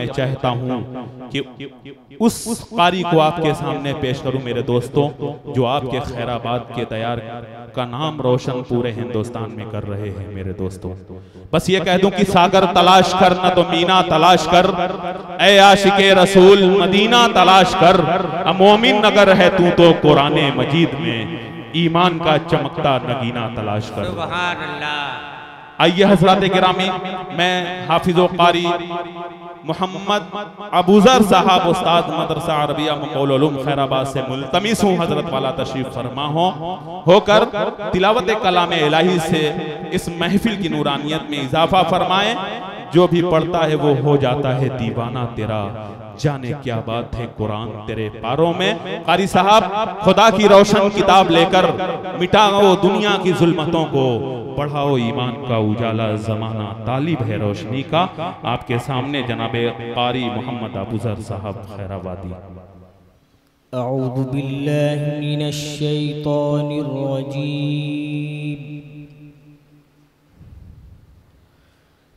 मैं चाहता हूँ कि उस कारी को आपके सामने पेश करूं मेरे दोस्तों, जो आपके खैराबाद के तैयार का नाम रोशन पूरे हिंदुस्तान में कर रहे हैं मेरे दोस्तों। बस ये कह दूं कि सागर तलाश कर न तो मीना तलाश कर, ए आशिके रसूल मदीना तलाश कर, मोमिन अगर है तू तो कुराने मजीद में ईमान का चमकता नगीना तलाश कर। सुभान अल्लाह। आइए हज़रात गिरामी, मैं हाफिज़ो क़ारी मोहम्मद अबूज़र साहब उस्ताद मदरसा अरबिया मक़ौल उलूम खैराबाद से मुल्तमिस हूँ, हजरत वाला तशरीफ फरमा होकर तिलावत कलाम इलाही से इस महफिल की नूरानियत में इजाफा फरमाएं। जो भी पढ़ता है वो हो जाता है दीवाना तेरा, जाने क्या बात है कुरान तेरे पारों में। क़ारी साहब, खुदा की रोशन किताब लेकर मिटाओ दुनिया की जुल्मतों को, बढ़ाओ ईमान का उजाला, ज़माना तालिब है रोशनी का। आपके सामने जनाबे क़ारी मोहम्मद अबूज़र साहब खैराबादी। अऊज़ु बिल्लाहि मिनश शैतानिर रजीम,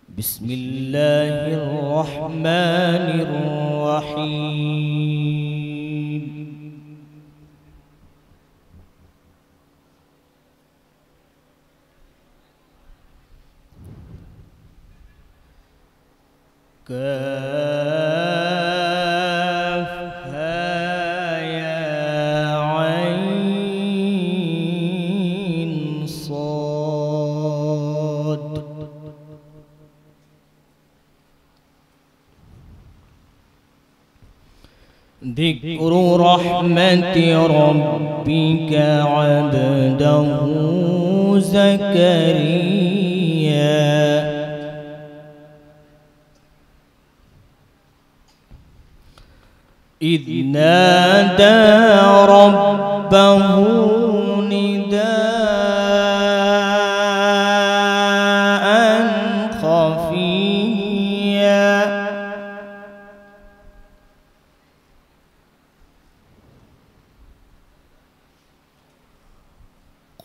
बिस्मिल्लाहिर रहमानिर रहीम। ذكر رحمة ربك عبده زكريا إذ نادى ربه نداء خفيا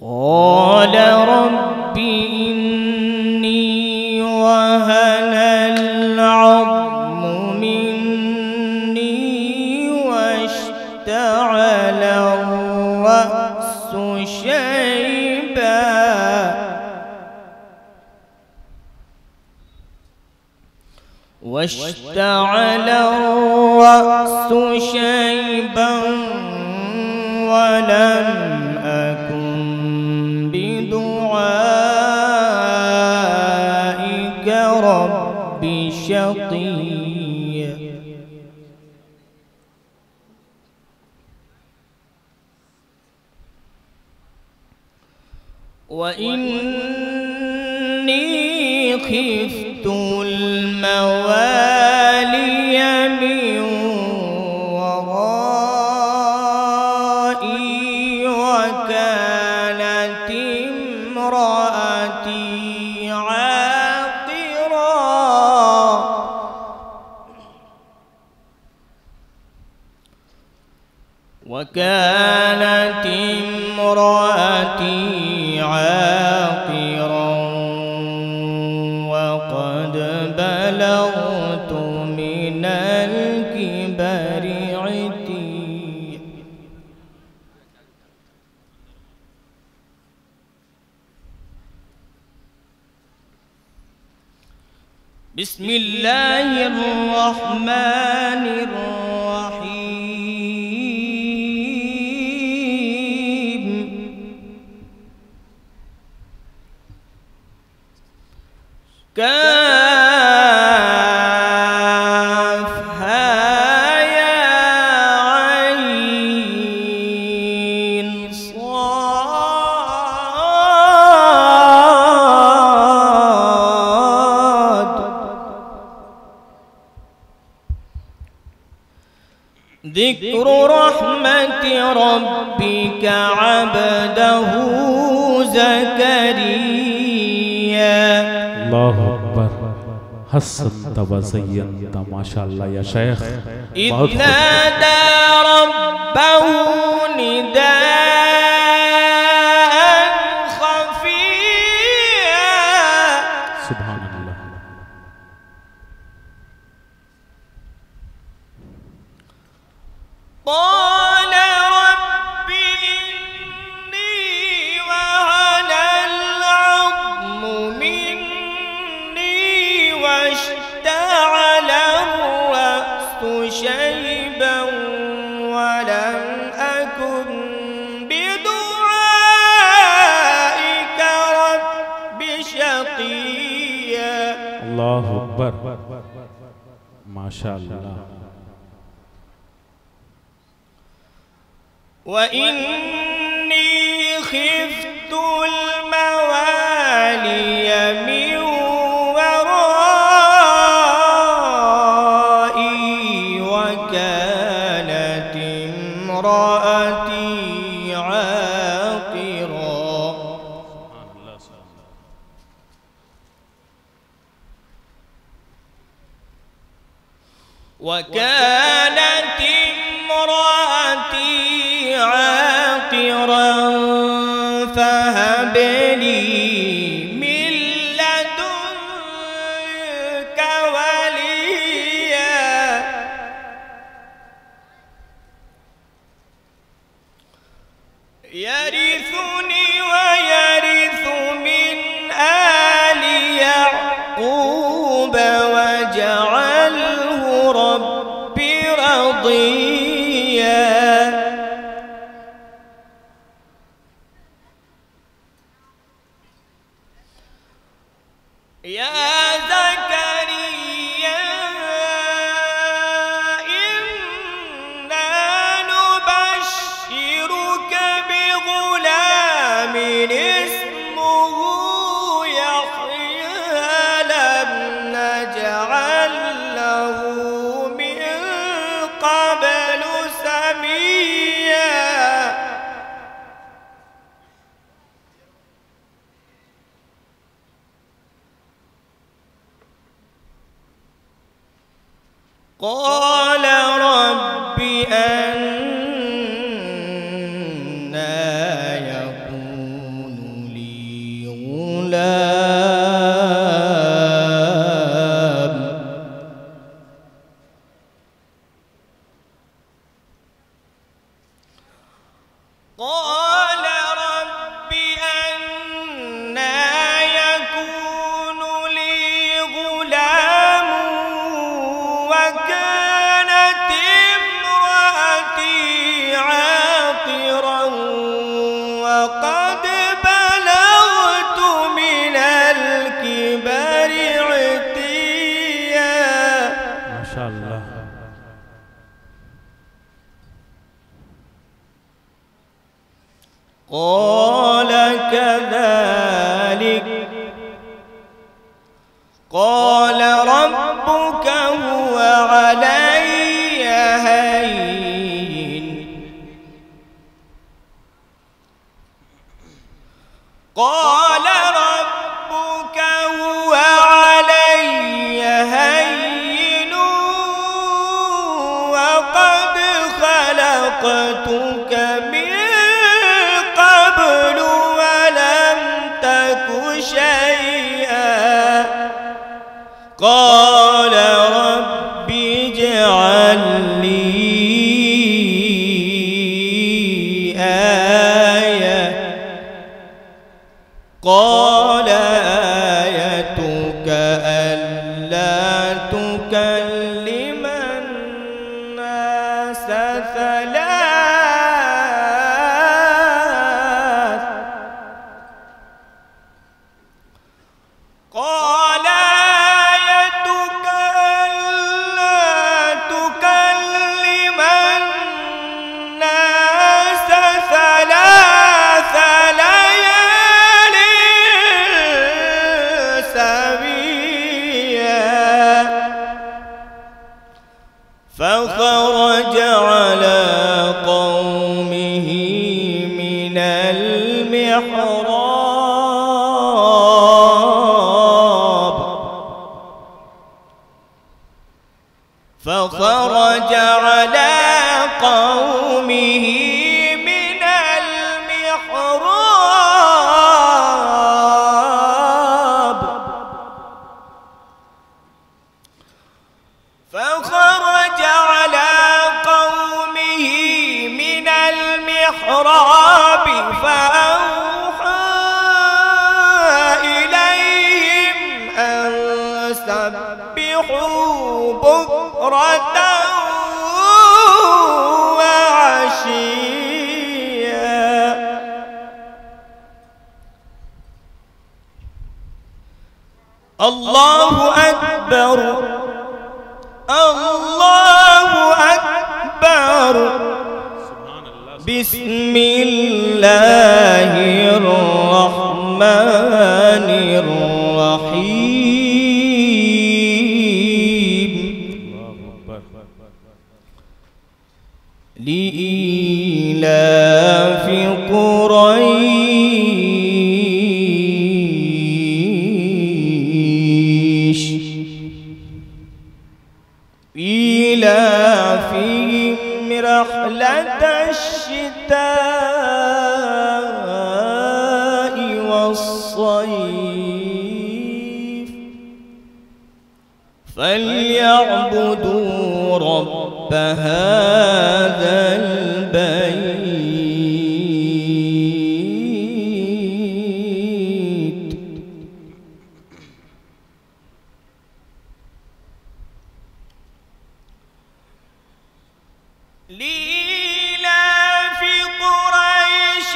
قال رب إني وهن العظم مني واشتعل الرأس شيبا ولم أكن بدعائك رب شقيا وإني خفت الموالي من ورائي وكانت امرأتي عاقرا وقد بلغت من الكبر عتيا بسم الله الرحمن الرحيم كافها يا عين صاد ذكر رحمة ربك عبده زكريا अल्लाह अकबर, हसन तवज़य्यन माशाअल्लाह या शेख। إذ نادى ربه نداء خفيا सुभान अल्लाह। شيبا ولم أكن بدعائك رب شقيا. الله أكبر، ما شاء الله. وإني خفت الموالي من ورائي وكانت امرأتي عاقرا. وكانت امرأتي عاقرا فهب لي من لدنك وليا يرثني ويرث من آل يعقوب واجعله ربي رضيا. يا زكريا إنا نبشرك بغلام اسمه يحيى لم نجعل له من قبل سميا. قال رب أنى يكون لي غلام قال رب أنى يكون لي غلام وكانت امرأتي عاقرا وقد بلغت من الكبر عتيا. ما شاء الله. قال كذلك قال ربك هو علي هين. قال ربك هو علي هين وقد خلقتك من قبل ولم تك شيئا. قال رب اجعل لي آية. قال آيتك ألا تكلم الناس ثلاث. قال آيتك ألا تكلم الناس ثلاث ليال سويا. فخرج على قومه من المحراب فخرج على قومه من المحراب فخرج على قومه من المحراب فأوحى إليهم أن سبحوا بكرة الله أكبر الله أكبر بسم الله الرحمن الرحيم لإيلاف قريش إيلافهم رحلة الشتاء والصيف فليعبدوا رب هذا البيت لإيلاف قريش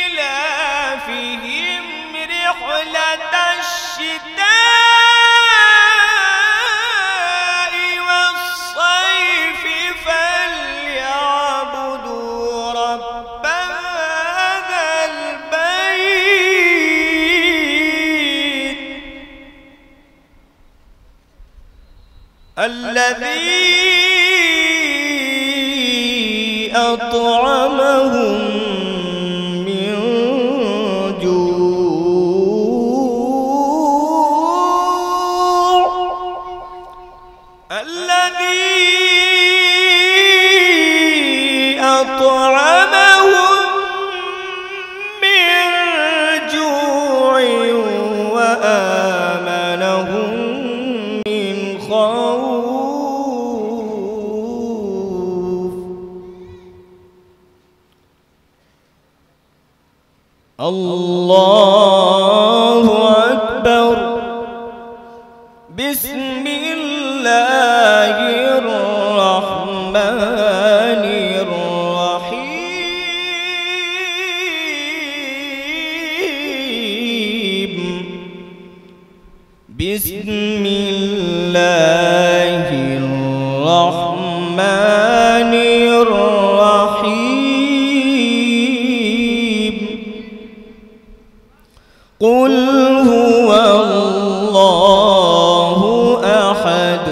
إيلافهم رحلة الشتاء والصيف فليعبدوا رب هذا البيت الذي أطعمهم من جوع الذي أطعمهم من جوع وآمنهم من خوف الله أكبر بسم الله الرحمن الرحيم بسم الله الرحمن الرحيم قل هو الله أحد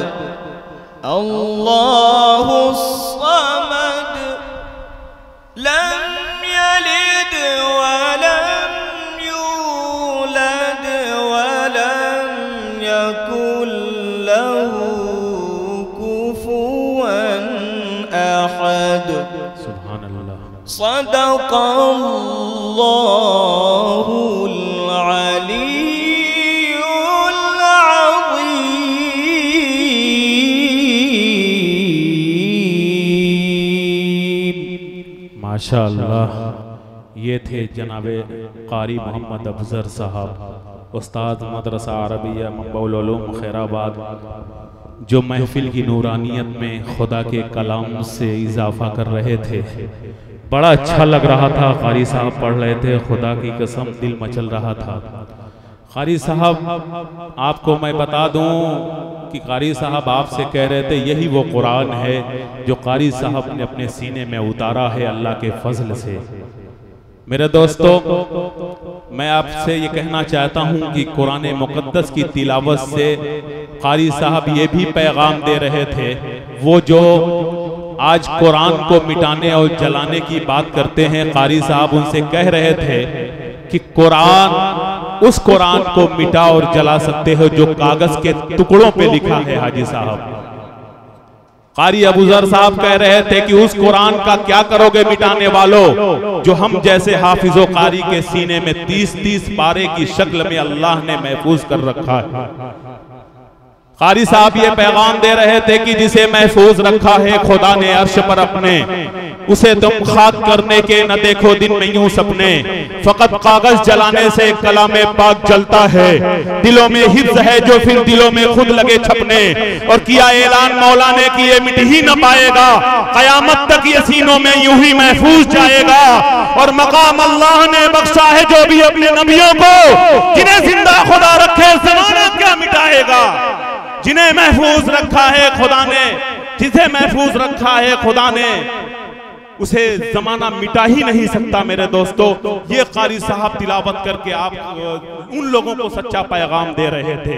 الله الصمد لم يلد ولم يولد ولم يكن له كفوا أحد سبحان الله صدق الله العلي العظيم माशाअल्लाह। ये थे जनाबे कारी मोहम्मद अफजर साहब, उस्ताद मदरसा अरबिया मकबूल उलूम खैराबाद, जो महफिल की नूरानियत में खुदा के कलाम से इजाफा कर रहे थे। बड़ा अच्छा लग रहा था, कारी साहब पढ़ रहे थे, खुदा की कसम दिल मचल रहा था। कारी साहब आपको मैं बता दूं कि कारी साहब आपसे कह रहे थे यही वो कुरान है जो कारी साहब ने अपने सीने में उतारा है अल्लाह के फजल से। मेरे दोस्तों, मैं आपसे ये कहना चाहता हूँ कि कुरान मुक़द्दस की तिलावत से कारी साहब ये भी पैगाम दे रहे थे, वो जो आज कुरान को मिटाने और जलाने की बात करते हैं, कारी साहब उनसे कह रहे थे कि कुरान, उस कुरान को मिटा और जला सकते हो जो कागज के टुकड़ों पे लिखा है। हाजी साहब, कारी अबूजर साहब कह रहे थे कि उस कुरान का क्या करोगे मिटाने वालों, जो हम जैसे हाफिजो कारी के सीने में 30-30 पारे की शक्ल में अल्लाह ने महफूज कर रखा है। कारी साहब ये पैगाम दे रहे थे कि जिसे महफूज रखा है खुदा ने अर्श पर अपने, उसे तुम खाक करने के न देखो दिन में यूं सपने, फकत कागज जलाने से कलामे पाक जलता है, दिलों में हिफ्ज है जो फिर दिलों में खुद लगे छपने। और किया ऐलान मौला ने कि ये मिट ही न पाएगा, कयामत तक ये सीनों में यूं ही महफूज जाएगा। और मकाम अल्लाह ने बख्शा है जो भी अपने नबियों को, जिन्हें जिंदा खुदा रखे ज़माना क्या मिटाएगा। जिन्हें महफूज रखा है खुदा ने, जिसे महफूज रखा है खुदा ने, उसे जमाना मिटा ही नहीं सकता। मेरे दोस्तों, ये कारी साहब तिलावत करके आप उन लोगों को सच्चा पैगाम दे रहे थे।